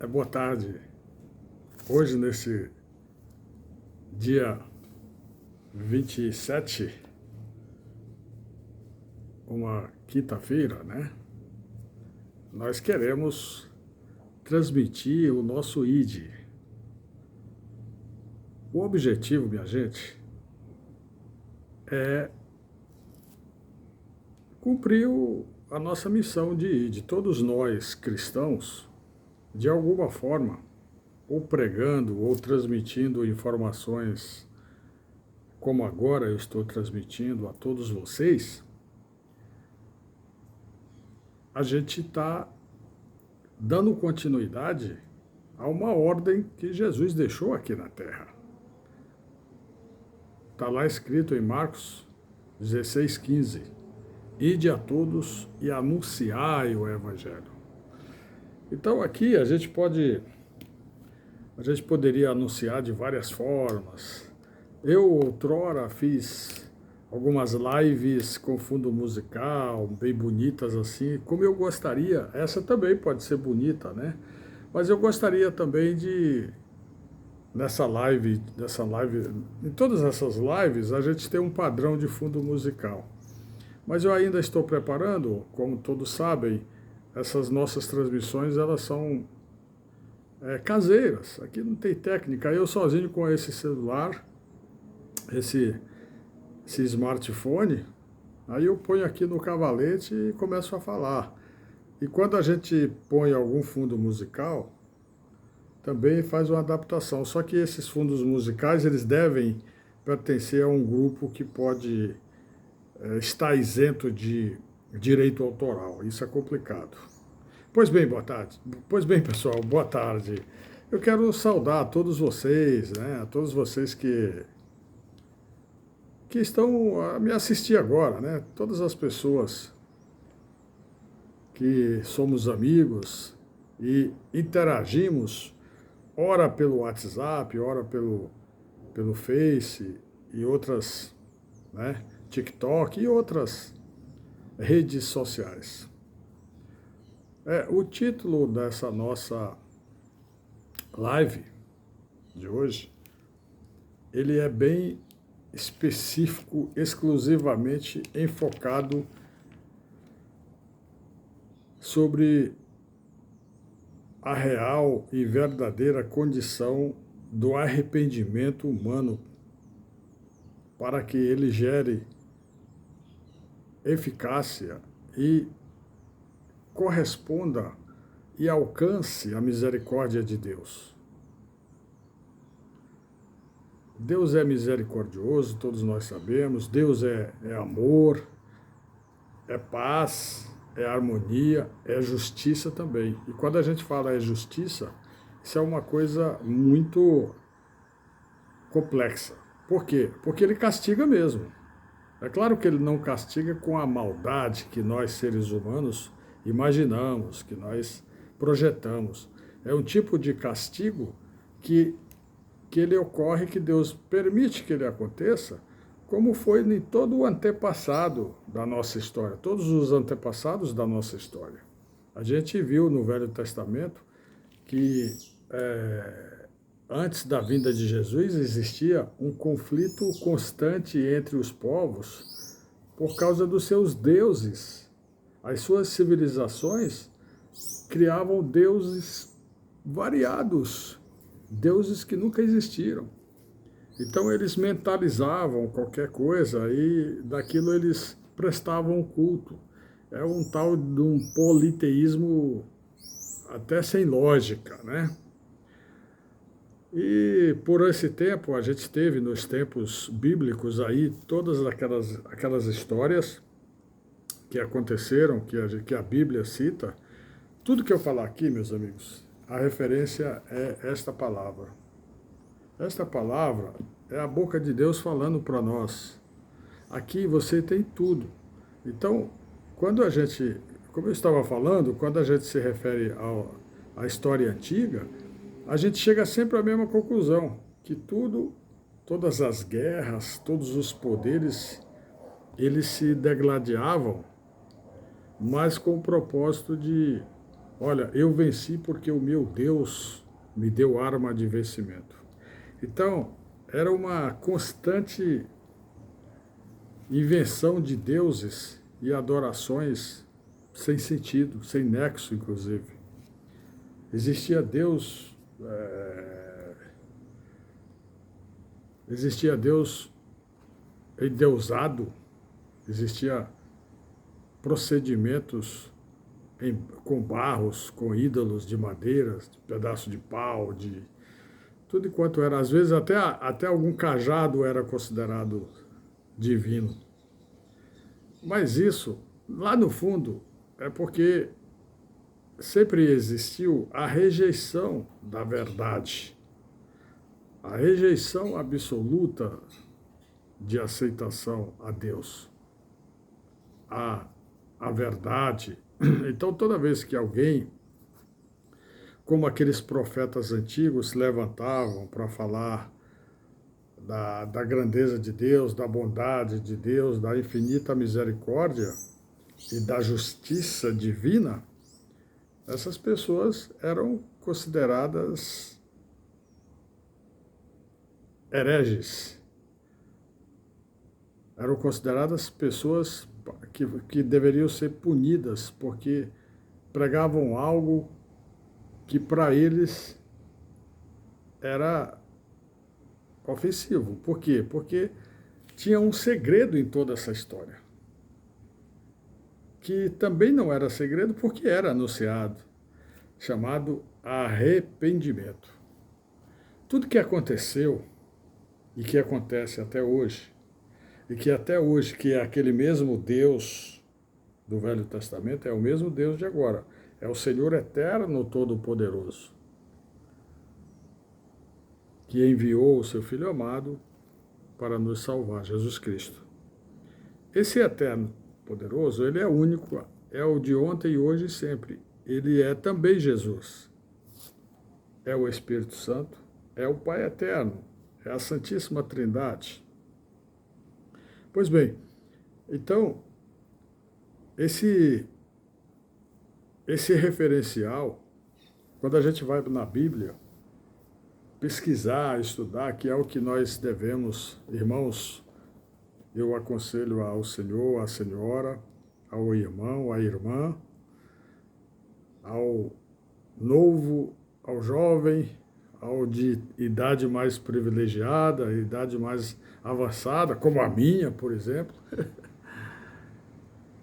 boa tarde. Hoje, nesse dia 27, uma quinta-feira, né? Nós queremos transmitir o nosso ID. O objetivo, minha gente, é cumprir a nossa missão de ID. Todos nós, cristãos, de alguma forma, ou pregando, ou transmitindo informações, como agora eu estou transmitindo a todos vocês, a gente está dando continuidade a uma ordem que Jesus deixou aqui na Terra. Está lá escrito em Marcos 16:15. Ide a todos e anunciai o Evangelho. Então aqui a gente poderia anunciar de várias formas. Eu outrora fiz algumas lives com fundo musical, bem bonitas assim, como eu gostaria. Essa também pode ser bonita, né? Mas eu gostaria também de, nessa live, em todas essas lives, a gente tem um padrão de fundo musical. Mas eu ainda estou preparando, como todos sabem, essas nossas transmissões, elas são caseiras. Aqui não tem técnica. Eu sozinho com esse celular, esse smartphone, aí eu ponho aqui no cavalete e começo a falar. E quando a gente põe algum fundo musical, também faz uma adaptação. Só que esses fundos musicais, eles devem pertencer a um grupo que pode estar isento de direito autoral. Isso é complicado. Pois bem, boa tarde. Pois bem, pessoal, boa tarde. Eu quero saudar a todos vocês, né? A todos vocês que estão a me assistir agora, né? Todas as pessoas que somos amigos e interagimos, ora pelo WhatsApp, ora pelo Face e outras, né? TikTok e outras redes sociais. O título dessa nossa live de hoje, ele é bem específico, exclusivamente enfocado sobre a real e verdadeira condição do arrependimento humano para que ele gere eficácia e corresponda e alcance a misericórdia de Deus. Deus é misericordioso, todos nós sabemos. Deus é amor, é paz, é harmonia, é justiça também. E quando a gente fala é justiça, isso é uma coisa muito complexa. Por quê? Porque ele castiga mesmo. É claro que ele não castiga com a maldade que nós, seres humanos, imaginamos, que nós projetamos. É um tipo de castigo que ele ocorre, que Deus permite que ele aconteça, como foi em todo o antepassado da nossa história, todos os antepassados da nossa história. A gente viu no Velho Testamento que antes da vinda de Jesus existia um conflito constante entre os povos por causa dos seus deuses. As suas civilizações criavam deuses variados, deuses que nunca existiram. Então eles mentalizavam qualquer coisa e daquilo eles prestavam culto. É um tal de um politeísmo até sem lógica, né? E por esse tempo, a gente teve nos tempos bíblicos aí todas aquelas histórias que aconteceram, que a Bíblia cita. Tudo que eu falar aqui, meus amigos, a referência é esta palavra. Esta palavra é a boca de Deus falando para nós. Aqui você tem tudo. Então, quando a gente, como eu estava falando, quando a gente se refere à história antiga, a gente chega sempre à mesma conclusão, que todas as guerras, todos os poderes, eles se degladiavam, mas com o propósito de Olha, eu venci porque o meu Deus me deu arma de vencimento. Então, era uma constante invenção de deuses e adorações sem sentido, sem nexo, inclusive. Existia Deus, existia Deus endeusado, existia procedimentos com barros, com ídolos de madeira, de pedaço de pau, de tudo enquanto era. Às vezes até algum cajado era considerado divino. Mas isso, lá no fundo, é porque sempre existiu a rejeição da verdade, a rejeição absoluta de aceitação a Deus, a verdade. Então, toda vez que alguém, como aqueles profetas antigos, se levantavam para falar da grandeza de Deus, da bondade de Deus, da infinita misericórdia e da justiça divina, essas pessoas eram consideradas hereges, eram consideradas pessoas que deveriam ser punidas porque pregavam algo que para eles era ofensivo. Por quê? Porque tinha um segredo em toda essa história, que também não era segredo porque era anunciado, chamado arrependimento. Tudo que aconteceu e que acontece até hoje, e que até hoje, que é aquele mesmo Deus do Velho Testamento, é o mesmo Deus de agora. É o Senhor eterno, todo-poderoso, que enviou o seu Filho amado para nos salvar, Jesus Cristo. Esse eterno poderoso, ele é único, é o de ontem, hoje e sempre. Ele é também Jesus. É o Espírito Santo, é o Pai eterno, é a Santíssima Trindade. Pois bem, então, esse referencial, quando a gente vai na Bíblia, pesquisar, estudar, que é o que nós devemos, irmãos, eu aconselho ao senhor, à senhora, ao irmão, à irmã, ao novo, ao jovem, ao de idade mais privilegiada, idade mais avançada, como a minha, por exemplo.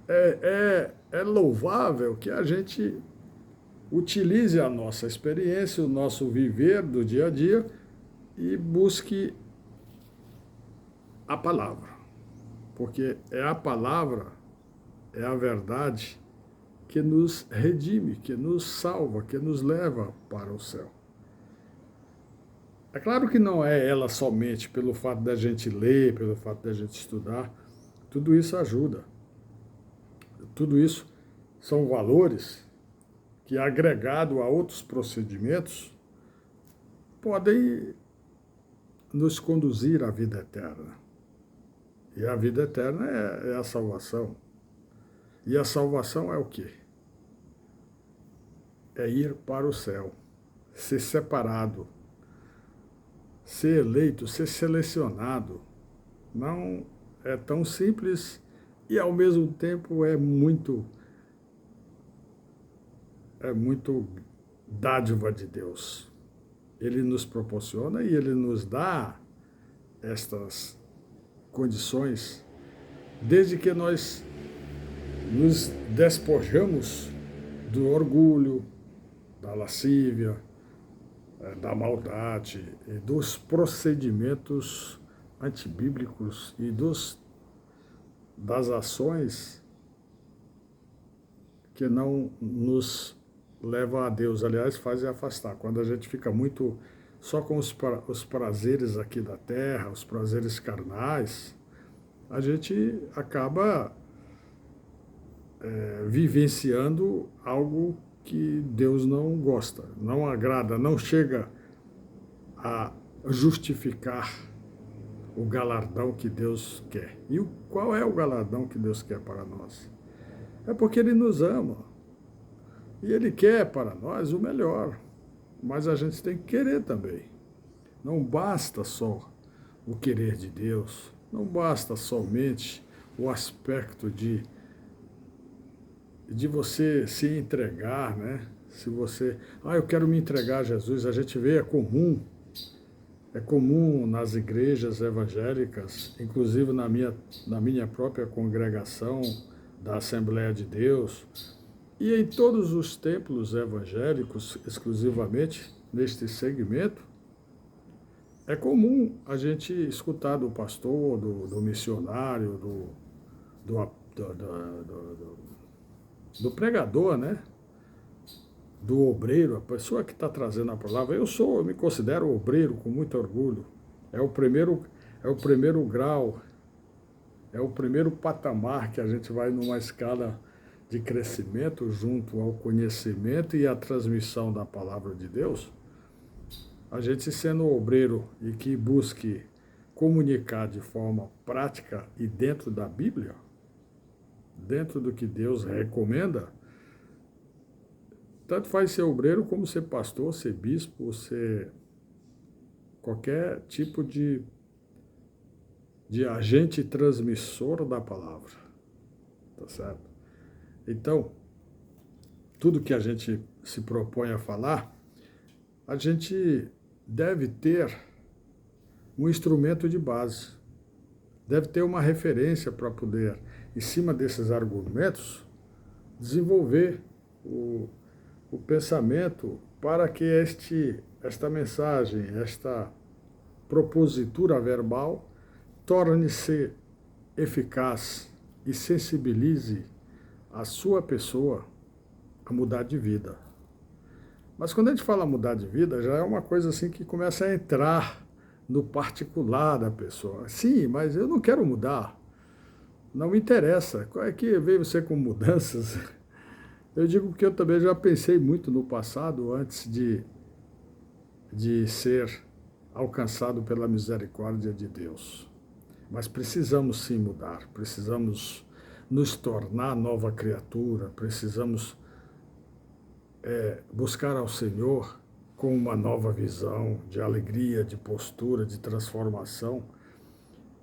É louvável que a gente utilize a nossa experiência, o nosso viver do dia a dia e busque a palavra. Porque é a palavra, é a verdade que nos redime, que nos salva, que nos leva para o céu. É claro que não é ela somente pelo fato da gente ler, pelo fato da gente estudar, tudo isso ajuda. Tudo isso são valores que, agregado a outros procedimentos, podem nos conduzir à vida eterna. E a vida eterna é a salvação. E a salvação é o quê? É ir para o céu, ser separado, ser eleito, ser selecionado. Não é tão simples e, ao mesmo tempo, é muito dádiva de Deus. Ele nos proporciona e ele nos dá estas condições, desde que nós nos despojamos do orgulho, da lascívia, da maldade e dos procedimentos antibíblicos e das ações que não nos levam a Deus. Aliás, fazem afastar. Quando a gente fica muito só com os prazeres aqui da terra, os prazeres carnais, a gente acaba vivenciando algo que Deus não gosta, não agrada, não chega a justificar o galardão que Deus quer. E qual é o galardão que Deus quer para nós? É porque Ele nos ama. E Ele quer para nós o melhor, mas a gente tem que querer também. Não basta só o querer de Deus, não basta somente o aspecto de você se entregar, né? Se você, eu quero me entregar a Jesus, a gente vê, é comum nas igrejas evangélicas, inclusive na minha própria congregação da Assembleia de Deus, e em todos os templos evangélicos, exclusivamente neste segmento, é comum a gente escutar do pastor, do missionário, do pregador, né? Do obreiro, a pessoa que está trazendo a palavra. Eu me considero obreiro com muito orgulho. É o primeiro grau, é o primeiro patamar que a gente vai numa escala de crescimento junto ao conhecimento e à transmissão da palavra de Deus. A gente sendo obreiro e que busque comunicar de forma prática e dentro da Bíblia, dentro do que Deus recomenda, tanto faz ser obreiro como ser pastor, ser bispo, ser qualquer tipo de agente transmissor da palavra, tá certo? Então, tudo que a gente se propõe a falar, a gente deve ter um instrumento de base, deve ter uma referência para poder, em cima desses argumentos, desenvolver o pensamento para que esta mensagem, esta propositura verbal, torne-se eficaz e sensibilize a sua pessoa a mudar de vida. Mas quando a gente fala mudar de vida, já é uma coisa assim que começa a entrar no particular da pessoa. Sim, mas eu não quero mudar. Não me interessa. Qual é que veio você com mudanças? Eu digo que eu também já pensei muito no passado, antes de ser alcançado pela misericórdia de Deus. Mas precisamos sim mudar, precisamos nos tornar nova criatura, precisamos buscar ao Senhor com uma nova visão de alegria, de postura, de transformação,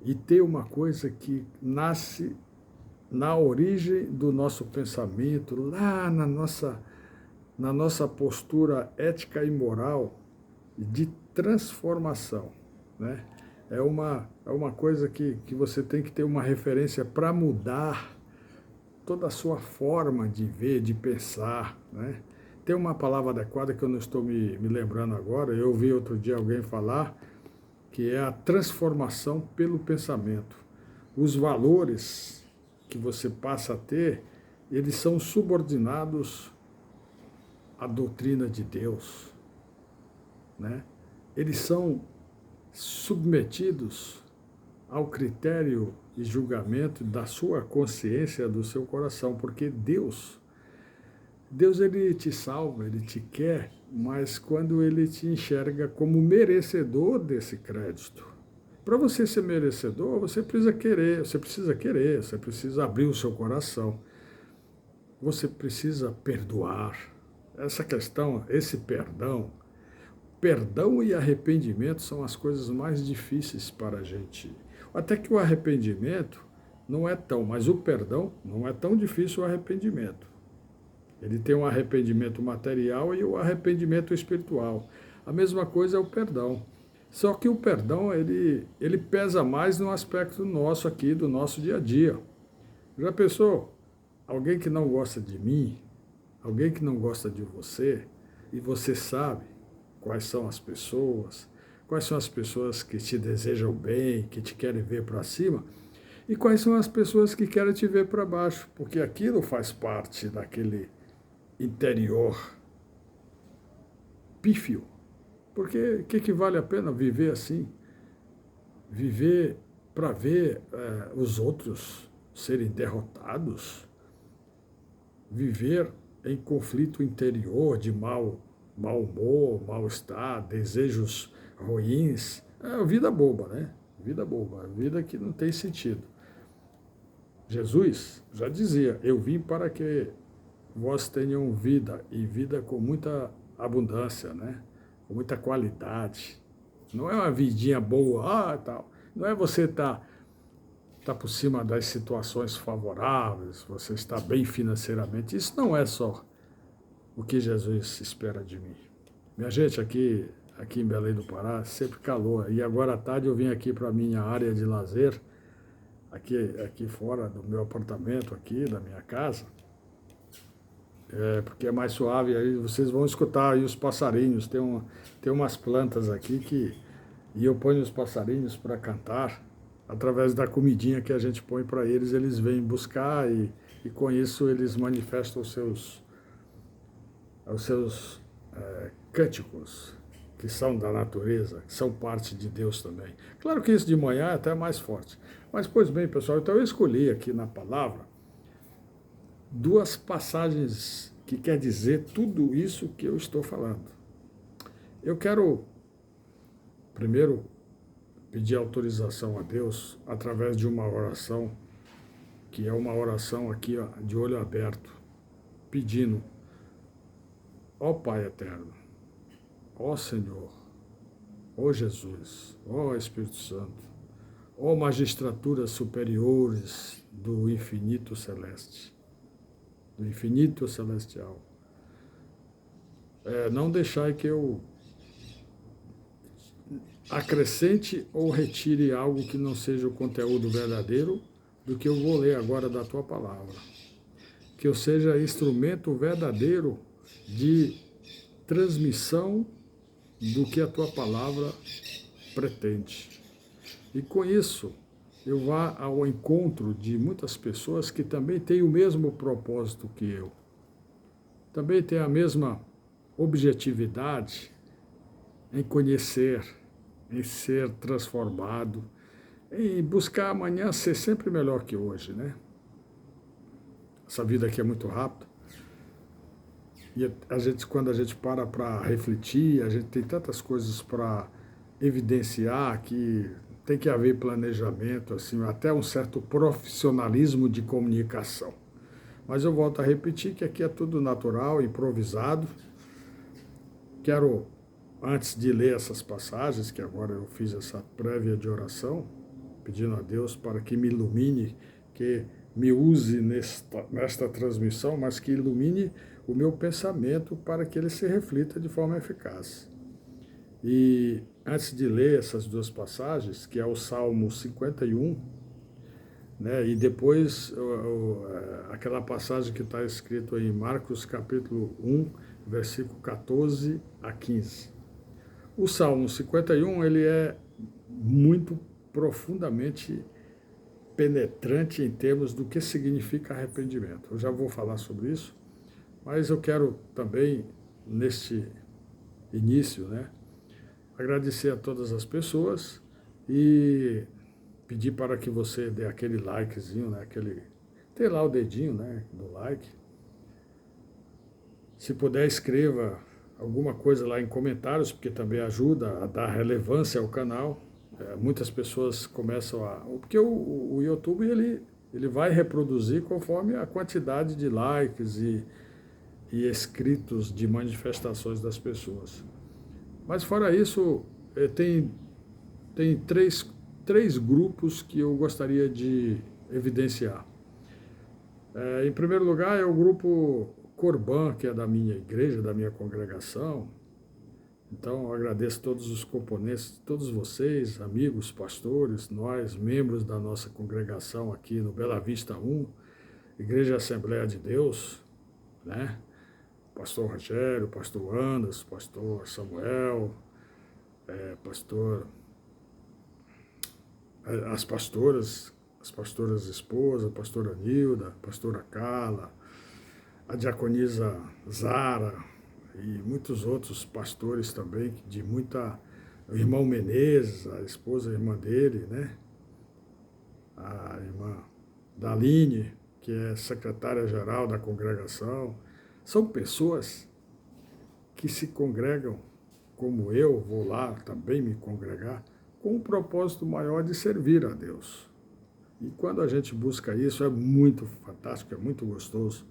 e ter uma coisa que nasce na origem do nosso pensamento, lá na nossa postura ética e moral de transformação, né? É uma coisa que você tem que ter uma referência para mudar toda a sua forma de ver, de pensar, né? Tem uma palavra adequada que eu não estou me lembrando agora, eu ouvi outro dia alguém falar, que é a transformação pelo pensamento. Os valores que você passa a ter, eles são subordinados à doutrina de Deus, né? Eles são submetidos ao critério e julgamento da sua consciência, do seu coração, porque Deus ele te salva, ele te quer, mas quando ele te enxerga como merecedor desse crédito. Para você ser merecedor, você precisa querer, você precisa abrir o seu coração, você precisa perdoar. Essa questão, esse perdão e arrependimento são as coisas mais difíceis para a gente. Até que o arrependimento não é tão, mas o perdão não é tão difícil o arrependimento. Ele tem um arrependimento material e o arrependimento espiritual. A mesma coisa é o perdão. Só que o perdão, ele pesa mais no aspecto nosso aqui, do nosso dia a dia. Já pensou? Alguém que não gosta de mim, alguém que não gosta de você, e você sabe quais são as pessoas que te desejam bem, que te querem ver para cima, e quais são as pessoas que querem te ver para baixo, porque aquilo faz parte daquele interior pífio. Porque o que vale a pena viver assim? Viver para ver os outros serem derrotados? Viver em conflito interior de mau humor, mal-estar, desejos ruins? É vida boba, né? Vida boba, vida que não tem sentido. Jesus já dizia, eu vim para que vós tenham vida, e vida com muita abundância, né? Com muita qualidade. Não é uma vidinha boa, tal. Não é você tá por cima das situações favoráveis, você está bem financeiramente. Isso não é só o que Jesus espera de mim. Minha gente, aqui em Belém do Pará, sempre calor. E agora à tarde eu vim aqui para a minha área de lazer, aqui fora do meu apartamento, aqui da minha casa, porque é mais suave. Aí vocês vão escutar aí os passarinhos. Tem umas plantas aqui e eu ponho os passarinhos para cantar. Através da comidinha que a gente põe para eles, eles vêm buscar e com isso eles manifestam os seus cânticos, que são da natureza, que são parte de Deus também. Claro que isso de manhã é até mais forte. Mas, pois bem, pessoal, então eu escolhi aqui na palavra duas passagens que quer dizer tudo isso que eu estou falando. Eu quero, primeiro, pedir autorização a Deus através de uma oração, que é uma oração aqui, ó, de olho aberto, pedindo: ó Pai eterno, ó Senhor, ó Jesus, ó Espírito Santo, ó magistraturas superiores do infinito celeste, do infinito celestial, não deixai que eu acrescente ou retire algo que não seja o conteúdo verdadeiro do que eu vou ler agora da tua palavra. Que eu seja instrumento verdadeiro de transmissão do que a tua palavra pretende. E com isso, eu vá ao encontro de muitas pessoas que também têm o mesmo propósito que eu. Também têm a mesma objetividade em conhecer, em ser transformado, em buscar amanhã ser sempre melhor que hoje, né? Essa vida aqui é muito rápida. E quando a gente para refletir, a gente tem tantas coisas para evidenciar que tem que haver planejamento, assim, até um certo profissionalismo de comunicação. Mas eu volto a repetir que aqui é tudo natural, improvisado. Quero, antes de ler essas passagens, que agora eu fiz essa prévia de oração, pedindo a Deus para que me ilumine, que me use nesta transmissão, mas que ilumine o meu pensamento para que ele se reflita de forma eficaz. E antes de ler essas duas passagens, que é o Salmo 51, né, e depois aquela passagem que está escrito em Marcos capítulo 1, versículo 14 a 15. O Salmo 51, ele é muito profundamente penetrante em termos do que significa arrependimento. Eu já vou falar sobre isso, mas eu quero também, neste início, né, agradecer a todas as pessoas e pedir para que você dê aquele likezinho, né, tem lá o dedinho, né, do like. Se puder, escreva alguma coisa lá em comentários, porque também ajuda a dar relevância ao canal. Muitas pessoas começam a... Porque o YouTube, ele vai reproduzir conforme a quantidade de likes e escritos de manifestações das pessoas. Mas fora isso, tem três grupos que eu gostaria de evidenciar. Em primeiro lugar é o grupo Corban, que é da minha igreja, da minha congregação. Então, eu agradeço todos os componentes, todos vocês, amigos, pastores, nós, membros da nossa congregação aqui no Bela Vista 1, Igreja Assembleia de Deus, né? Pastor Rogério, pastor Anderson, pastor Samuel, as pastoras esposas, a pastora Nilda, a pastora Carla, a diaconisa Zara e muitos outros pastores também, o irmão Menezes, a esposa, a irmã dele, né? A irmã Daline, que é secretária-geral da congregação. São pessoas que se congregam, como eu vou lá também me congregar, com um propósito maior de servir a Deus. E quando a gente busca isso, é muito fantástico, é muito gostoso.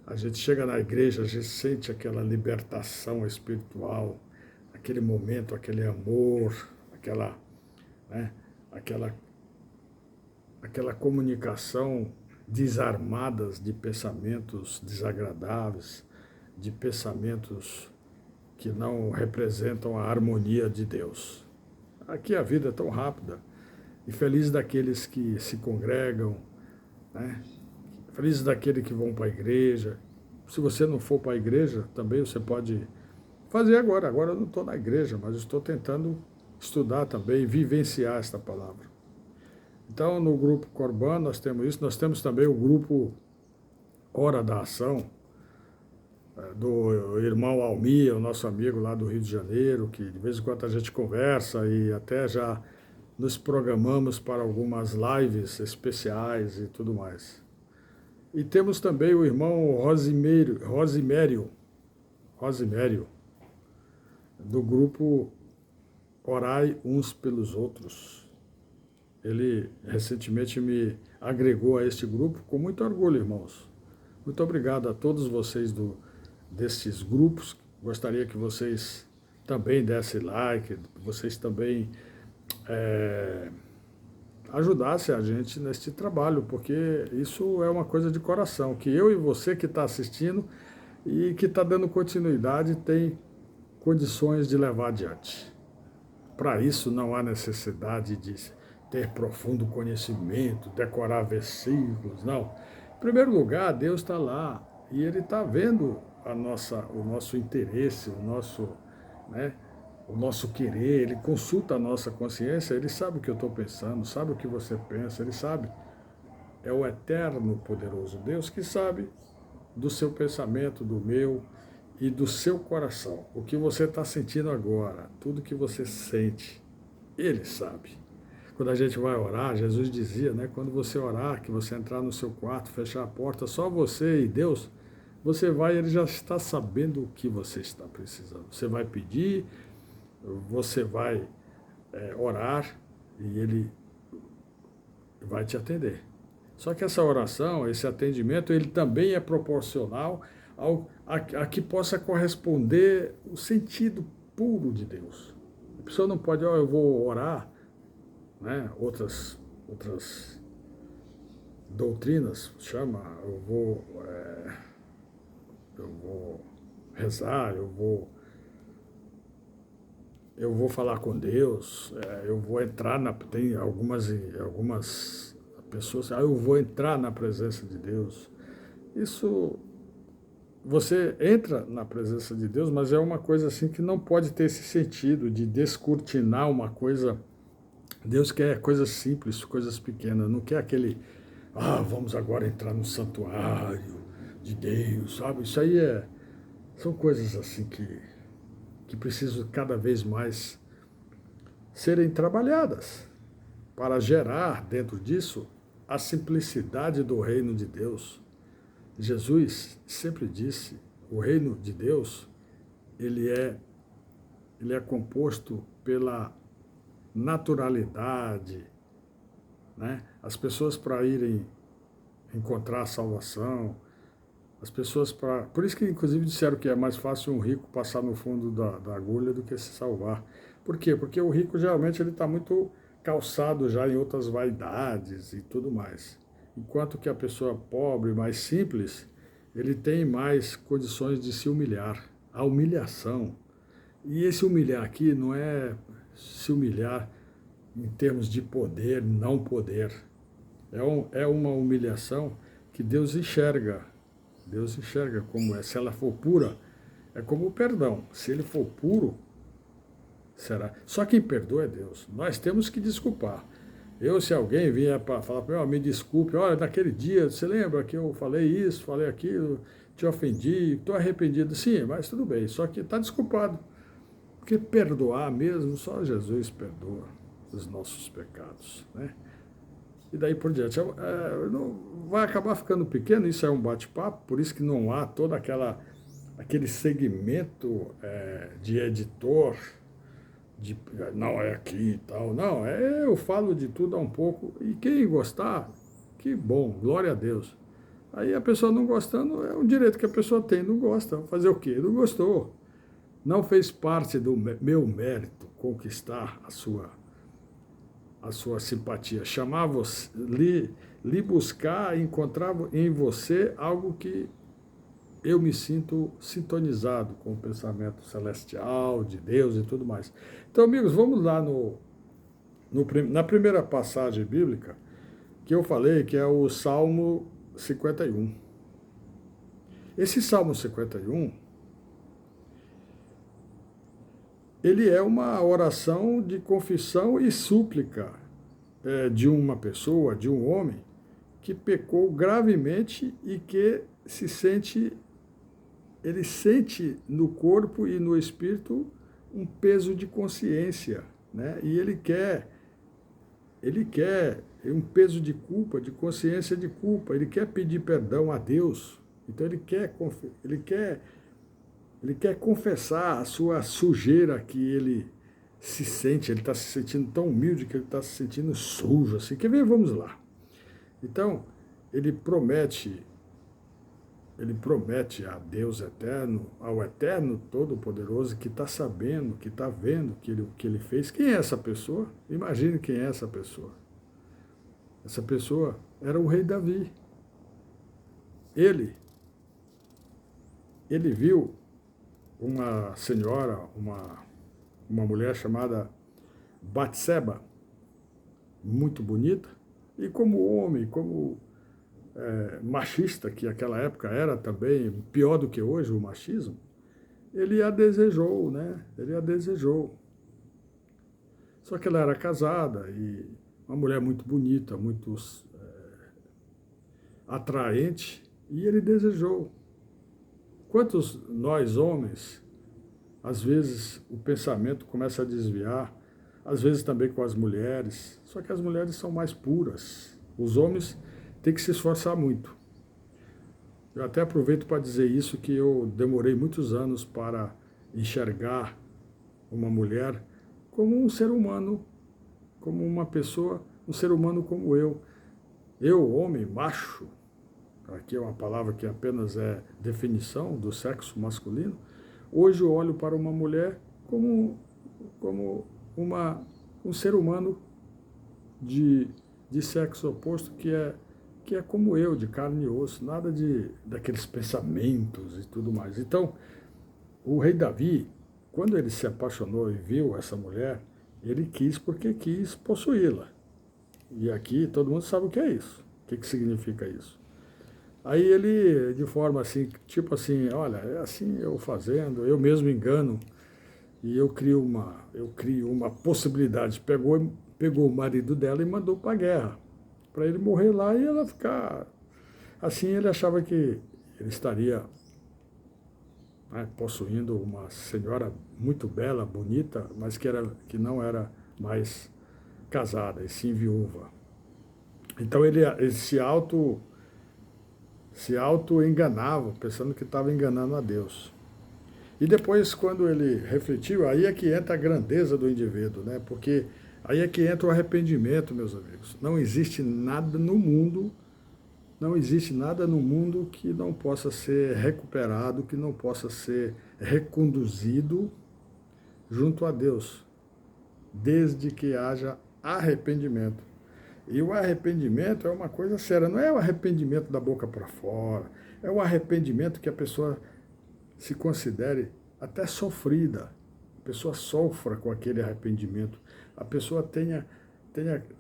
A gente chega na igreja, a gente sente aquela libertação espiritual, aquele momento, aquele amor, aquela, né, aquela, aquela comunicação desarmadas de pensamentos desagradáveis, de pensamentos que não representam a harmonia de Deus. Aqui a vida é tão rápida, e feliz daqueles que se congregam, né? Feliz daqueles que vão para a igreja. Se você não for para a igreja, também você pode fazer agora. Agora eu não estou na igreja, mas estou tentando estudar também, vivenciar esta palavra. Então, no grupo Corban, nós temos isso. Nós temos também o grupo Hora da Ação, do irmão Almir, o nosso amigo lá do Rio de Janeiro, que de vez em quando a gente conversa e até já nos programamos para algumas lives especiais e tudo mais. E temos também o irmão Rosimério, do grupo Orai Uns pelos Outros. Ele recentemente me agregou a este grupo com muito orgulho, irmãos. Muito obrigado a todos vocês destes grupos. Gostaria que vocês também dessem like, vocês também ajudassem a gente neste trabalho, porque isso é uma coisa de coração, que eu e você que está assistindo e que está dando continuidade tem condições de levar adiante. Para isso não há necessidade de ter profundo conhecimento, decorar versículos, não. Em primeiro lugar, Deus está lá e Ele está vendo o nosso interesse, o nosso querer, Ele consulta a nossa consciência, Ele sabe o que eu estou pensando, sabe o que você pensa, Ele sabe. É o eterno, poderoso Deus que sabe do seu pensamento, do meu e do seu coração. O que você está sentindo agora, tudo que você sente, Ele sabe. Quando a gente vai orar, Jesus dizia, né, quando você orar, que você entrar no seu quarto, fechar a porta, só você e Deus, você vai, Ele já está sabendo o que você está precisando. Você vai pedir, você vai orar e Ele vai te atender. Só que essa oração, esse atendimento, ele também é proporcional a que possa corresponder o sentido puro de Deus. A pessoa não pode, eu vou orar, né? Outras doutrinas chama, eu vou rezar, eu vou falar com Deus, eu vou entrar tem algumas pessoas, eu vou entrar na presença de Deus. Isso, você entra na presença de Deus, mas é uma coisa assim que não pode ter esse sentido de descortinar uma coisa. Deus quer coisas simples, coisas pequenas, não quer aquele, vamos agora entrar no santuário de Deus, sabe? Isso aí são coisas assim que precisam cada vez mais serem trabalhadas para gerar dentro disso a simplicidade do reino de Deus. Jesus sempre disse, o reino de Deus, ele é composto pela naturalidade, né? As pessoas para irem encontrar a salvação, as pessoas por isso que inclusive disseram que é mais fácil um rico passar no fundo da agulha do que se salvar. Por quê? Porque o rico geralmente ele está muito calçado já em outras vaidades e tudo mais. Enquanto que a pessoa pobre, mais simples, ele tem mais condições de se humilhar. A humilhação. E esse humilhar aqui não é se humilhar em termos de poder, não poder. É uma humilhação que Deus enxerga. Deus enxerga como é. Se ela for pura, é como o perdão. Se ele for puro, será. Só quem perdoa é Deus. Nós temos que desculpar. Se alguém vier para falar para mim, me desculpe, olha, naquele dia, você lembra que eu falei isso, falei aquilo, te ofendi, estou arrependido. Sim, mas tudo bem, só que está desculpado. Porque perdoar mesmo, só Jesus perdoa os nossos pecados, né? E daí por diante. Vai acabar ficando pequeno, isso é um bate-papo, por isso que não há todo aquele segmento de editor, não é aqui e tal. Não, eu falo de tudo um pouco, e quem gostar, que bom, glória a Deus. Aí a pessoa não gostando, é um direito que a pessoa tem, não gosta. Fazer o quê? Não gostou. Não fez parte do meu mérito conquistar a sua simpatia. Chamar você, lhe buscar, encontrar em você algo que eu me sinto sintonizado com o pensamento celestial, de Deus e tudo mais. Então, amigos, vamos lá na primeira passagem bíblica que eu falei, que é o Salmo 51. Esse Salmo 51, ele é uma oração de confissão e súplica de uma pessoa, de um homem, que pecou gravemente e que ele sente no corpo e no espírito um peso de consciência, né? E ele quer um peso de culpa, de consciência de culpa, ele quer pedir perdão a Deus. Então ele quer confessar a sua sujeira que ele está se sentindo tão humilde que ele está se sentindo sujo, assim. Quer ver? Vamos lá. Então, ele promete a Deus eterno, ao eterno todo-poderoso, que está sabendo, que está vendo o que ele fez. Quem é essa pessoa? Imagine quem é essa pessoa. Essa pessoa era o rei Davi. Ele viu uma senhora, uma mulher chamada Batseba, muito bonita, e como homem, como machista, que aquela época era também pior do que hoje o machismo, ele a desejou, né? Ele a desejou. Só que ela era casada e uma mulher muito bonita, muito atraente, e ele desejou. Quantos nós, homens, às vezes o pensamento começa a desviar, às vezes também com as mulheres, só que as mulheres são mais puras. Os homens têm que se esforçar muito. Eu até aproveito para dizer isso, que eu demorei muitos anos para enxergar uma mulher como um ser humano, como uma pessoa, um ser humano como eu. Eu, homem, macho, aqui é uma palavra que apenas é definição do sexo masculino, hoje eu olho para uma mulher como um ser humano de sexo oposto, que é como eu, de carne e osso, nada daqueles pensamentos e tudo mais. Então, o rei Davi, quando ele se apaixonou e viu essa mulher, ele quis porque quis possuí-la. E aqui todo mundo sabe o que é isso, o que significa isso. Aí ele, de forma assim, tipo assim, olha, é assim eu fazendo, eu mesmo engano, e eu crio uma possibilidade. Pegou o marido dela e mandou para a guerra, para ele morrer lá e ela ficar. Assim ele achava que ele estaria, né, possuindo uma senhora muito bela, bonita, mas que não era mais casada, e sim viúva. Então ele se auto-enganava, pensando que estava enganando a Deus. E depois, quando ele refletiu, aí é que entra a grandeza do indivíduo, né? Porque aí é que entra o arrependimento, meus amigos. Não existe nada no mundo que não possa ser recuperado, que não possa ser reconduzido junto a Deus, desde que haja arrependimento. E o arrependimento é uma coisa séria, não é o arrependimento da boca para fora, é o arrependimento que a pessoa se considere até sofrida, a pessoa sofra com aquele arrependimento, a pessoa tenha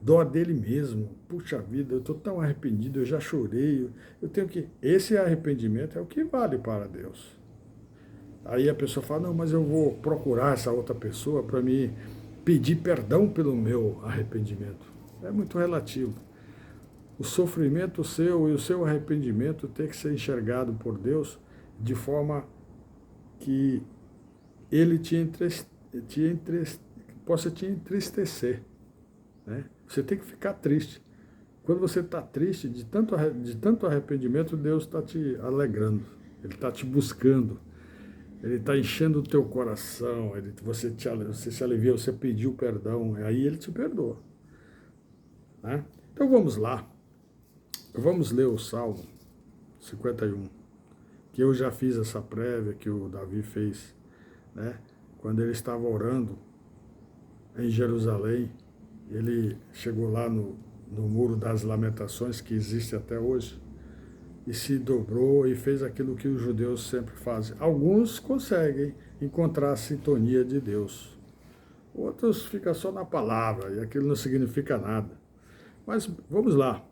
dó dele mesmo. Puxa vida, eu estou tão arrependido, eu já chorei, eu tenho que... Esse arrependimento é o que vale para Deus. Aí a pessoa fala, não, mas eu vou procurar essa outra pessoa para me pedir perdão pelo meu arrependimento. É muito relativo. O sofrimento seu e o seu arrependimento tem que ser enxergado por Deus de forma que ele possa te entristecer, né? Você tem que ficar triste. Quando você está triste, de tanto arrependimento, Deus está te alegrando, Ele está te buscando, Ele está enchendo o teu coração, você se alivia, você pediu perdão, aí Ele te perdoa, né? Então vamos lá, vamos ler o Salmo 51, que eu já fiz essa prévia que o Davi fez, né? Quando ele estava orando em Jerusalém, ele chegou lá no Muro das Lamentações, que existe até hoje, e se dobrou e fez aquilo que os judeus sempre fazem. Alguns conseguem encontrar a sintonia de Deus, outros ficam só na palavra, e aquilo não significa nada. Mas vamos lá.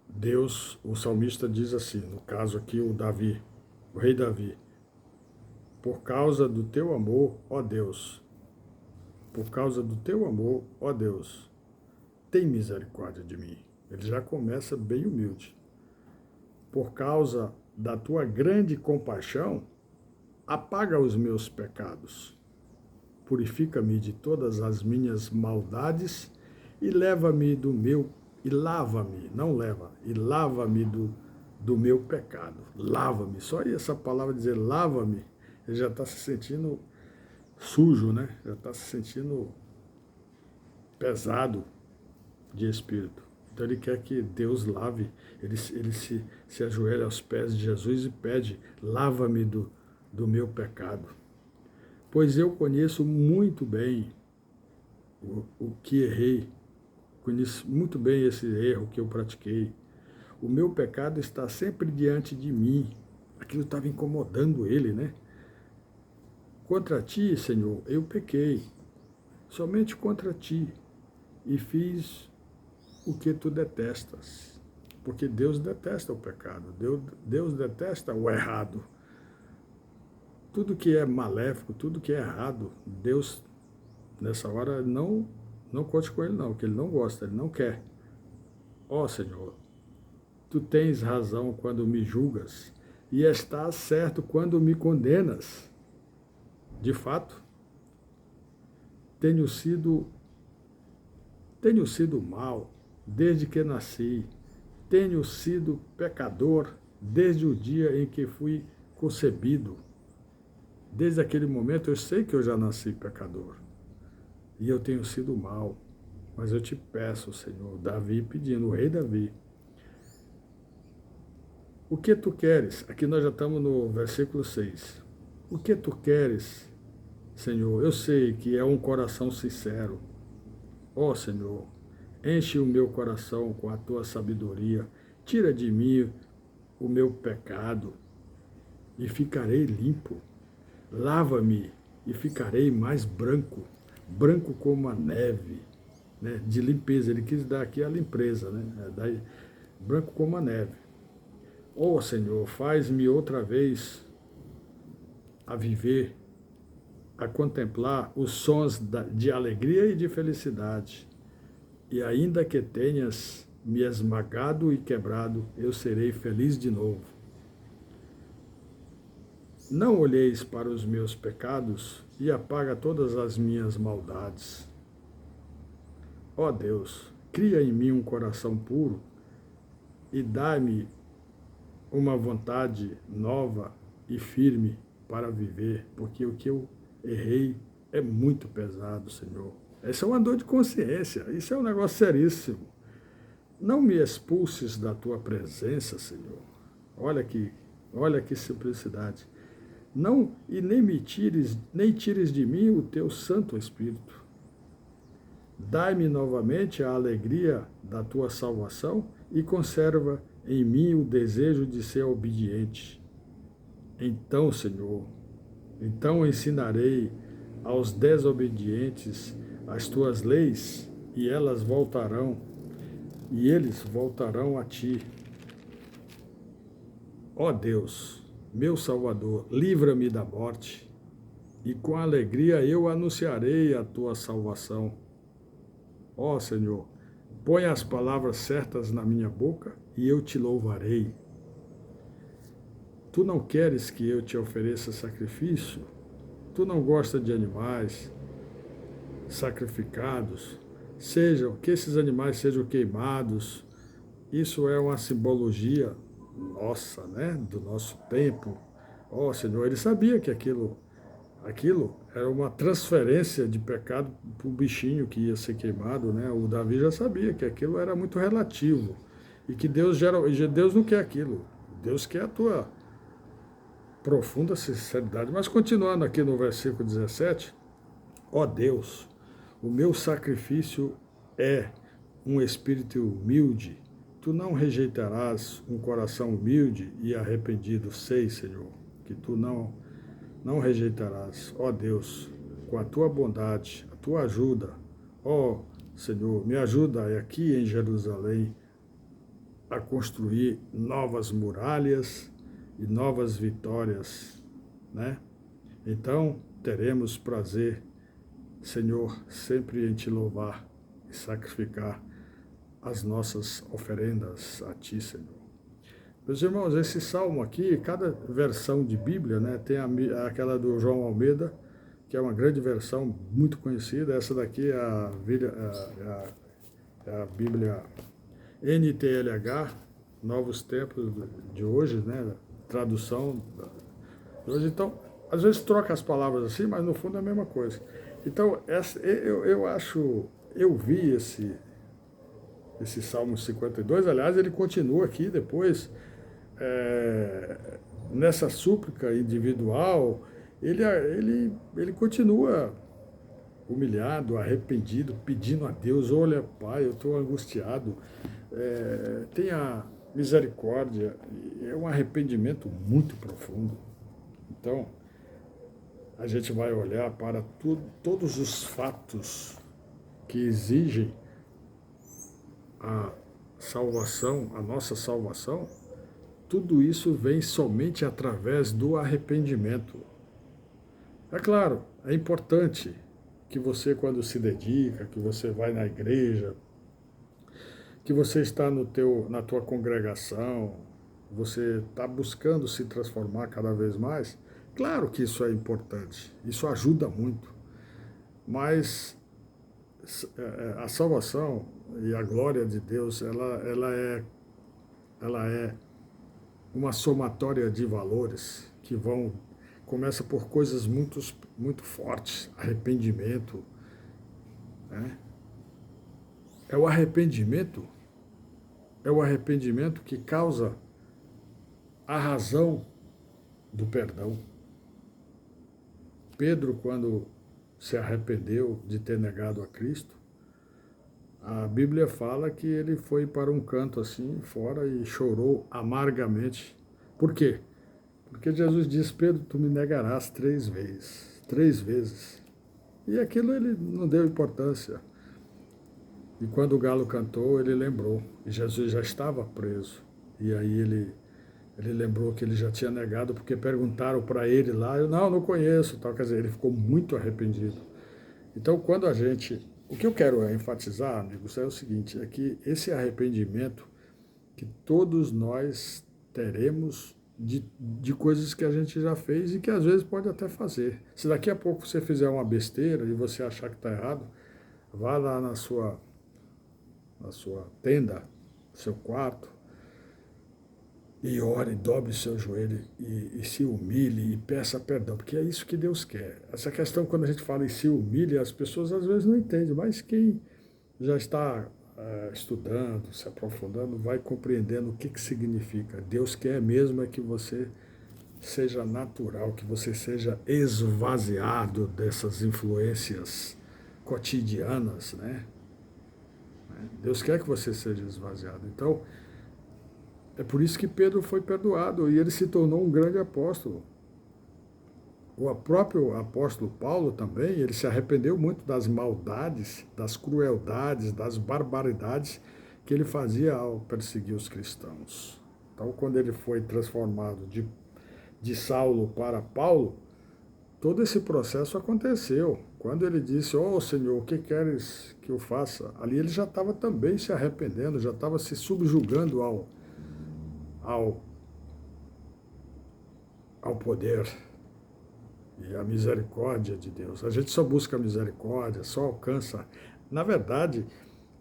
Deus, o salmista diz assim, no caso aqui o Davi, o rei Davi: por causa do teu amor, ó Deus, por causa do teu amor, ó Deus, tem misericórdia de mim. Ele já começa bem humilde. Por causa da tua grande compaixão, apaga os meus pecados. Purifica-me de todas as minhas maldades e leva-me do meu, e lava-me, não leva, e lava-me do meu pecado. Lava-me, só aí essa palavra dizer lava-me, ele já está se sentindo sujo, né? Já está se sentindo pesado de espírito. Então ele quer que Deus lave, ele se ajoelha aos pés de Jesus e pede: lava-me do meu pecado. Pois eu conheço muito bem o que errei, conheço muito bem esse erro que eu pratiquei. O meu pecado está sempre diante de mim. Aquilo estava incomodando ele, né? Contra ti, Senhor, eu pequei, somente contra ti, e fiz o que tu detestas. Porque Deus detesta o pecado, Deus detesta o errado. Tudo que é maléfico, tudo que é errado, Deus, nessa hora, não conte com ele não, que ele não gosta, ele não quer. Ó Senhor, tu tens razão quando me julgas, e estás certo quando me condenas. De fato, tenho sido mau desde que nasci, tenho sido pecador desde o dia em que fui concebido. Desde aquele momento eu sei que eu já nasci pecador, e eu tenho sido mau, mas eu te peço, Senhor, Davi pedindo, o rei Davi, o que tu queres? Aqui nós já estamos no versículo 6. O que tu queres, Senhor? Eu sei que é um coração sincero. Ó Senhor, enche o meu coração com a tua sabedoria, tira de mim o meu pecado e ficarei limpo. Lava-me e ficarei mais branco, branco como a neve, né? De limpeza, ele quis dar aqui a limpeza, né? Branco como a neve. Ó Senhor, faz-me outra vez a viver, a contemplar os sons de alegria e de felicidade. E ainda que tenhas me esmagado e quebrado, eu serei feliz de novo. Não olheis para os meus pecados e apaga todas as minhas maldades. Ó Deus, cria em mim um coração puro e dá-me uma vontade nova e firme para viver, porque o que eu errei é muito pesado, Senhor. Essa é uma dor de consciência, isso é um negócio seríssimo. Não me expulses da tua presença, Senhor. Olha que simplicidade. Não, e nem tires de mim o teu Santo Espírito. Dai-me novamente a alegria da tua salvação e conserva em mim o desejo de ser obediente. Então, Senhor, então ensinarei aos desobedientes as tuas leis e eles voltarão a ti. Ó Deus, meu Salvador, livra-me da morte, e com alegria eu anunciarei a tua salvação. Ó Senhor, põe as palavras certas na minha boca e eu te louvarei. Tu não queres que eu te ofereça sacrifício? Tu não gosta de animais sacrificados? Que esses animais sejam queimados. Isso é uma simbologia nossa, né? Do nosso tempo. Ó Senhor, ele sabia que aquilo era uma transferência de pecado para o bichinho que ia ser queimado, né? O Davi já sabia que aquilo era muito relativo. E que Deus não quer aquilo. Deus quer a tua profunda sinceridade. Mas continuando aqui no versículo 17, ó Deus, o meu sacrifício é um espírito humilde. Tu não rejeitarás um coração humilde e arrependido, sei, Senhor, que tu não rejeitarás. Ó Deus, com a tua bondade, a tua ajuda, ó Senhor, me ajuda aqui em Jerusalém a construir novas muralhas e novas vitórias, né? Então teremos prazer, Senhor, sempre em te louvar e sacrificar as nossas oferendas a ti, Senhor. Meus irmãos, esse salmo aqui, cada versão de Bíblia, né, tem aquela do João Almeida, que é uma grande versão, muito conhecida. Essa daqui é a Bíblia NTLH, Novos Tempos de hoje, né, tradução de hoje. Então, às vezes troca as palavras assim, mas no fundo é a mesma coisa. Então, eu vi esse Salmo 52, aliás, ele continua aqui depois, nessa súplica individual, ele continua humilhado, arrependido, pedindo a Deus, olha, Pai, eu estou angustiado, tenha misericórdia. É um arrependimento muito profundo. Então, a gente vai olhar para todos os fatos que exigem a salvação, a nossa salvação. Tudo isso vem somente através do arrependimento. É claro, é importante que você, quando se dedica, que você vai na igreja, que você está na tua congregação, você está buscando se transformar cada vez mais. Claro que isso é importante, isso ajuda muito, mas a salvação e a glória de Deus, ela é uma somatória de valores que começa por coisas muito fortes, arrependimento, né? É o arrependimento que causa a razão do perdão. Pedro, quando se arrependeu de ter negado a Cristo, a Bíblia fala que ele foi para um canto assim, fora, e chorou amargamente. Por quê? Porque Jesus disse: Pedro, tu me negarás 3 vezes. 3 vezes. E aquilo ele não deu importância. E quando o galo cantou, ele lembrou. E Jesus já estava preso. E aí ele lembrou que ele já tinha negado, porque perguntaram para ele lá, eu não conheço, tal. Quer dizer, ele ficou muito arrependido. Então, quando o que eu quero enfatizar, amigos, é o seguinte, é que esse arrependimento que todos nós teremos de coisas que a gente já fez e que às vezes pode até fazer. Se daqui a pouco você fizer uma besteira e você achar que está errado, vá lá na sua tenda, no seu quarto, e ore, dobre o seu joelho e se humilhe e peça perdão, porque é isso que Deus quer. Essa questão, quando a gente fala em se humilhe, as pessoas às vezes não entendem, mas quem já está estudando, se aprofundando, vai compreendendo o que significa. Deus quer mesmo é que você seja natural, que você seja esvaziado dessas influências cotidianas, né? Deus quer que você seja esvaziado. Então, é por isso que Pedro foi perdoado e ele se tornou um grande apóstolo. O próprio apóstolo Paulo também, ele se arrependeu muito das maldades, das crueldades, das barbaridades que ele fazia ao perseguir os cristãos. Então, quando ele foi transformado de Saulo para Paulo, todo esse processo aconteceu. Quando ele disse, Senhor, o que queres que eu faça? Ali ele já estava também se arrependendo, já estava se subjugando ao poder e à misericórdia de Deus. A gente só busca a misericórdia, só alcança. Na verdade,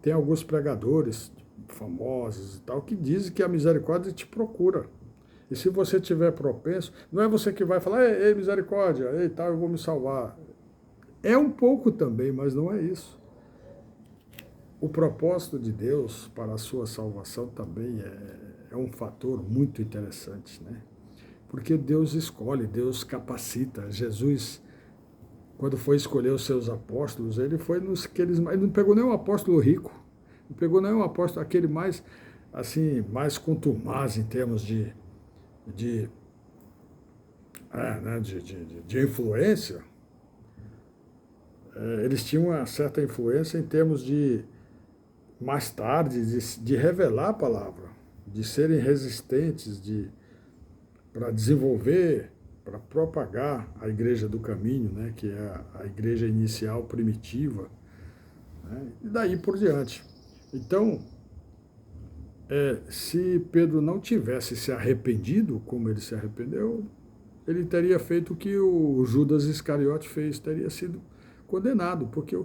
tem alguns pregadores famosos e tal que dizem que a misericórdia te procura. E se você tiver propenso, não é você que vai falar, ei misericórdia, ei tal, eu vou me salvar. É um pouco também, mas não é isso. o propósito de Deus para a sua salvação também é um fator muito interessante, né? Porque Deus escolhe, Deus capacita. Jesus, quando foi escolher os seus apóstolos, ele foi nos que ele não pegou nenhum apóstolo rico, não pegou nenhum apóstolo, aquele mais, assim, mais contumaz em termos de, né, de influência. Eles tinham uma certa influência em termos de, mais tarde, de revelar a palavra, de serem resistentes, para desenvolver, para propagar a igreja do caminho, né, que é a igreja inicial primitiva, né, e daí por diante. Então, se Pedro não tivesse se arrependido, como ele se arrependeu, ele teria feito o que o Judas Iscariote fez, teria sido condenado, porque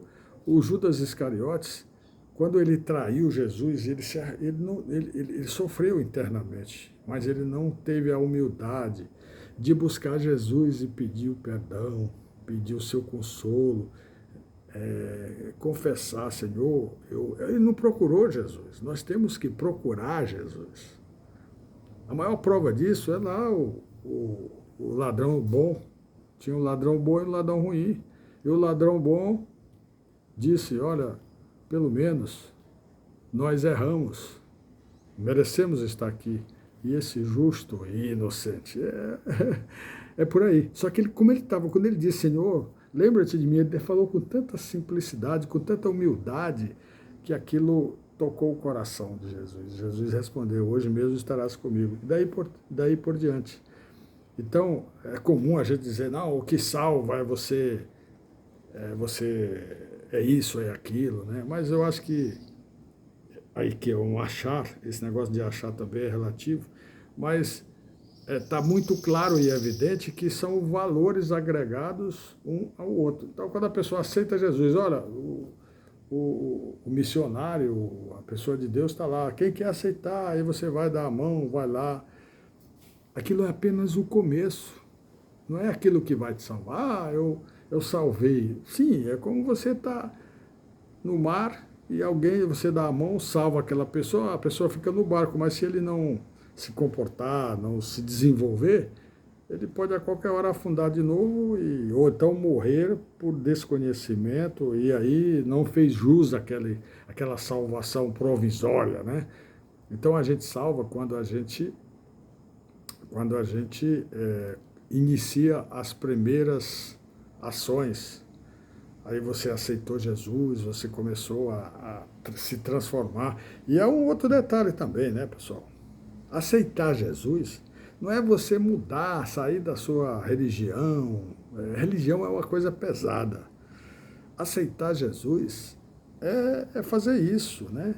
o Judas Iscariotes, quando ele traiu Jesus, ele sofreu internamente, mas ele não teve a humildade de buscar Jesus e pedir o perdão, pedir o seu consolo, confessar, Senhor, ele não procurou Jesus, nós temos que procurar Jesus. A maior prova disso é lá o ladrão bom, tinha um ladrão bom e um ladrão ruim, e o ladrão bom disse, olha, pelo menos nós erramos, merecemos estar aqui. E esse justo e inocente, é por aí. Só que como ele estava, quando ele disse, Senhor, lembra-te de mim, ele falou com tanta simplicidade, com tanta humildade, que aquilo tocou o coração de Jesus. Jesus respondeu, hoje mesmo estarás comigo. Daí por diante. Então, é comum a gente dizer, não, o que salva é você é isso, é aquilo, né? Mas eu acho que aí que é um achar, esse negócio de achar também é relativo, mas está muito claro e evidente que são valores agregados um ao outro. Então, quando a pessoa aceita Jesus, olha, o missionário, a pessoa de Deus está lá, quem quer aceitar, aí você vai dar a mão, vai lá. Aquilo é apenas o começo, não é aquilo que vai te salvar, eu salvei. Sim, é como você está no mar e você dá a mão, salva aquela pessoa, a pessoa fica no barco, mas se ele não se comportar, não se desenvolver, ele pode a qualquer hora afundar de novo ou então morrer por desconhecimento e aí não fez jus àquela salvação provisória, né? Então a gente salva quando a gente inicia as primeiras ações. Aí você aceitou Jesus, você começou a se transformar. E é um outro detalhe também, né, pessoal? Aceitar Jesus não é você mudar, sair da sua religião. Religião é uma coisa pesada. Aceitar Jesus é fazer isso, né?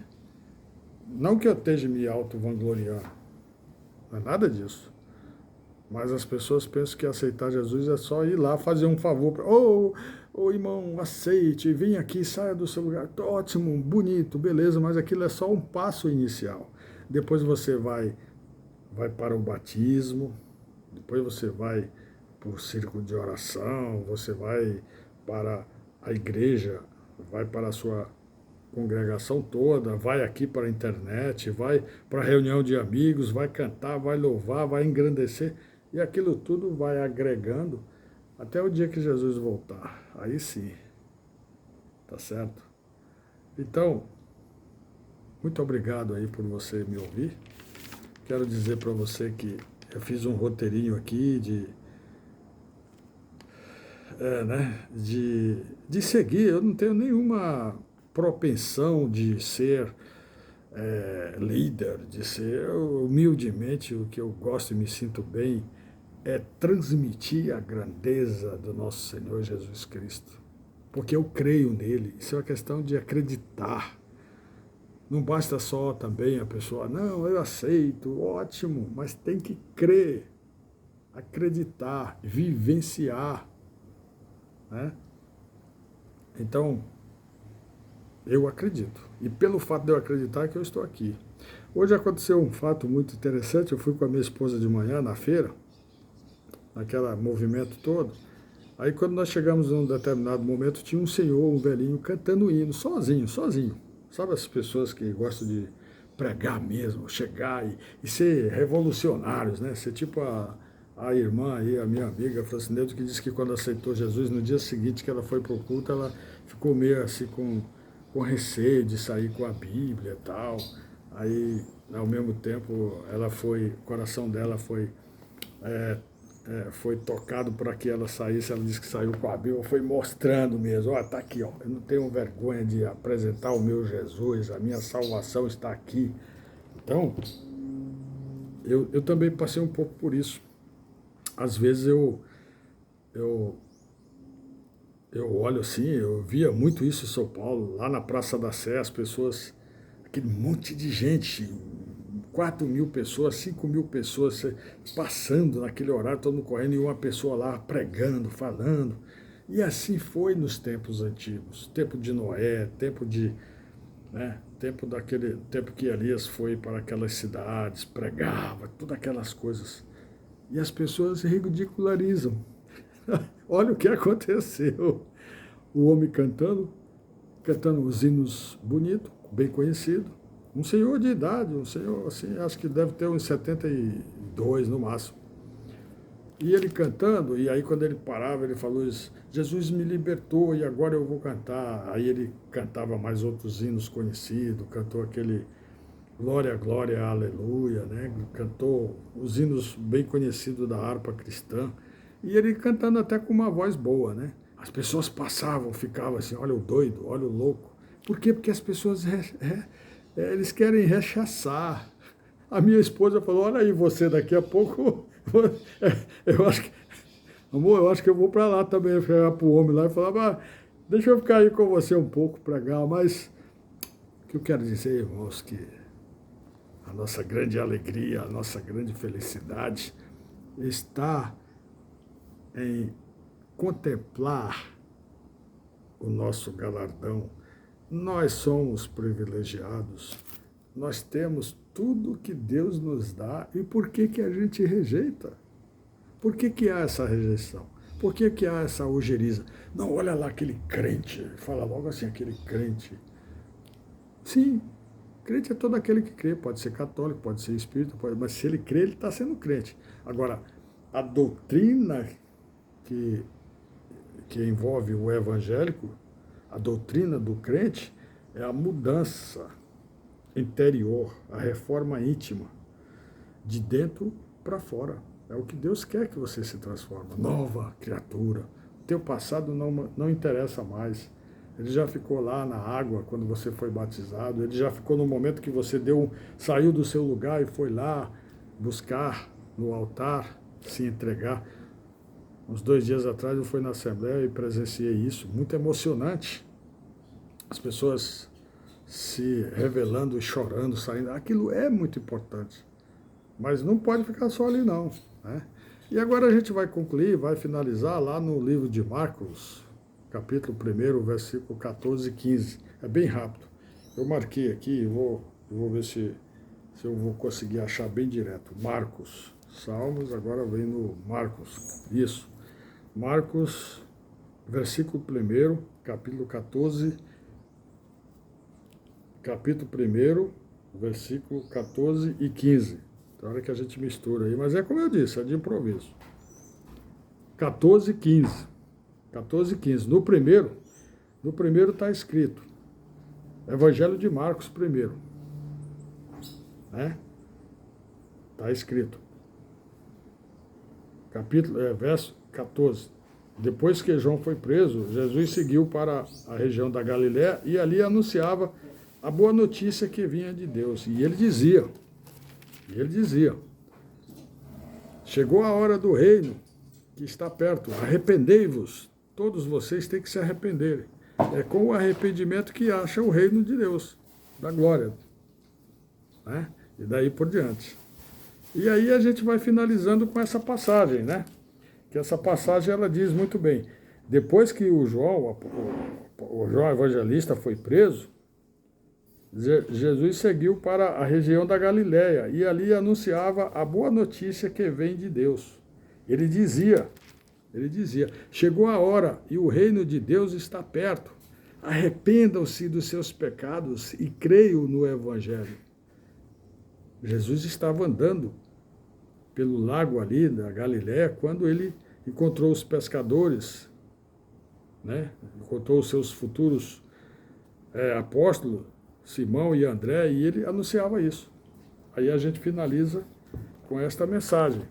Não que eu esteja me auto-vangloriando, não é nada disso. Mas as pessoas pensam que aceitar Jesus é só ir lá fazer um favor para... Ô irmão, aceite, vem aqui, saia do seu lugar. Ótimo, bonito, beleza, mas aquilo é só um passo inicial. Depois você vai para o batismo, depois você vai para o círculo de oração, você vai para a igreja, vai para a sua congregação toda, vai aqui para a internet, vai para a reunião de amigos, vai cantar, vai louvar, vai engrandecer, e aquilo tudo vai agregando até o dia que Jesus voltar. Aí sim, tá certo? Então, muito obrigado aí por você me ouvir. Quero dizer para você que eu fiz um roteirinho aqui de seguir. Eu não tenho nenhuma propensão de ser líder, de ser humildemente. O que eu gosto e me sinto bem é transmitir a grandeza do nosso Senhor Jesus Cristo, porque eu creio nele. Isso é uma questão de acreditar. Não basta só também a pessoa, não, eu aceito, ótimo, mas tem que crer, acreditar, vivenciar, né? Então, eu acredito. E pelo fato de eu acreditar que eu estou aqui. Hoje aconteceu um fato muito interessante. Eu fui com a minha esposa de manhã na feira, naquele movimento todo. Aí quando nós chegamos num determinado momento, tinha um senhor, um velhinho, cantando hino, sozinho. Sabe as pessoas que gostam de pregar mesmo, chegar e ser revolucionários, né? Ser tipo a irmã aí, a minha amiga Francineto, que disse que quando aceitou Jesus, no dia seguinte que ela foi para o culto, ela ficou meio assim com receio de sair com a Bíblia e tal. Aí, ao mesmo tempo, o coração dela foi tocado para que ela saísse. Ela disse que saiu com a Bíblia, foi mostrando mesmo, ó, está aqui, ó, eu não tenho vergonha de apresentar o meu Jesus, a minha salvação está aqui. Então, eu também passei um pouco por isso. Às vezes eu olho assim, eu via muito isso em São Paulo, lá na Praça da Sé, as pessoas, aquele monte de gente, 4.000 pessoas, 5.000 pessoas passando naquele horário, todo mundo correndo, e uma pessoa lá pregando, falando. E assim foi nos tempos antigos, tempo de Noé, tempo que Elias foi para aquelas cidades, pregava, todas aquelas coisas. E as pessoas ridicularizam. Olha o que aconteceu. O homem cantando os hinos bonitos, bem conhecido. Um senhor de idade, um senhor assim, acho que deve ter uns 72 no máximo. E ele cantando, e aí quando ele parava, ele falou isso, Jesus me libertou e agora eu vou cantar. Aí ele cantava mais outros hinos conhecidos, cantou aquele Glória, Glória, Aleluia, né? Cantou os hinos bem conhecidos da harpa cristã. E ele cantando até com uma voz boa, né? As pessoas passavam, ficavam assim, olha o doido, olha o louco. Por quê? Porque as pessoas, eles querem rechaçar. A minha esposa falou, olha aí você, daqui a pouco, eu acho que, amor, eu acho que eu vou para lá também, chegar para o homem lá e falar, deixa eu ficar aí com você um pouco, pregar, mas o que eu quero dizer, irmãos, que a nossa grande alegria, a nossa grande felicidade está em contemplar o nosso galardão. Nós somos privilegiados, nós temos tudo que Deus nos dá, e por que que a gente rejeita? Por que que há essa rejeição? Por que que há essa ojeriza? Não, olha lá aquele crente, fala logo assim, aquele crente. Sim, crente é todo aquele que crê, pode ser católico, pode ser espírita, mas se ele crê, ele está sendo crente. Agora, a doutrina que envolve o evangélico, a doutrina do crente é a mudança interior, a reforma íntima, de dentro para fora. É o que Deus quer que você se transforme, nova criatura. O teu passado não interessa mais. Ele já ficou lá na água quando você foi batizado, ele já ficou no momento que você saiu do seu lugar e foi lá buscar no altar, se entregar. Uns 2 dias atrás eu fui na Assembleia e presenciei isso, muito emocionante. As pessoas se revelando e chorando, saindo. Aquilo é muito importante, mas não pode ficar só ali não, né? E agora a gente vai concluir, vai finalizar lá no livro de Marcos, capítulo 1, versículo 14 e 15. É bem rápido. Eu marquei aqui, vou ver se eu vou conseguir achar bem direto. Marcos, Salmos, agora vem no Marcos. Isso. Marcos, versículo 1, capítulo 14, capítulo 1, versículo 14 e 15. Tem hora que a gente mistura aí, mas é como eu disse, é de improviso. 14 e 15. 14 e 15. No primeiro está escrito, Evangelho de Marcos primeiro. Né? Está escrito. Verso 14. Depois que João foi preso, Jesus seguiu para a região da Galiléia e ali anunciava a boa notícia que vinha de Deus. E ele dizia, chegou a hora do reino que está perto, arrependei-vos, todos vocês têm que se arrependerem. É com o arrependimento que acha o reino de Deus, da glória, né? E daí por diante. E aí a gente vai finalizando com essa passagem, né? Que essa passagem ela diz muito bem, depois que o João evangelista foi preso, Jesus seguiu para a região da Galiléia e ali anunciava a boa notícia que vem de Deus. Ele dizia, chegou a hora e o reino de Deus está perto. arrependam-se dos seus pecados e creiam no Evangelho. Jesus estava andando pelo lago ali da Galiléia quando ele encontrou os pescadores, né? Encontrou os seus futuros apóstolos, Simão e André, e ele anunciava isso. Aí a gente finaliza com esta mensagem.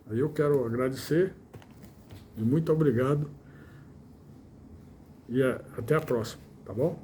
Aí eu quero agradecer e muito obrigado e até a próxima, tá bom?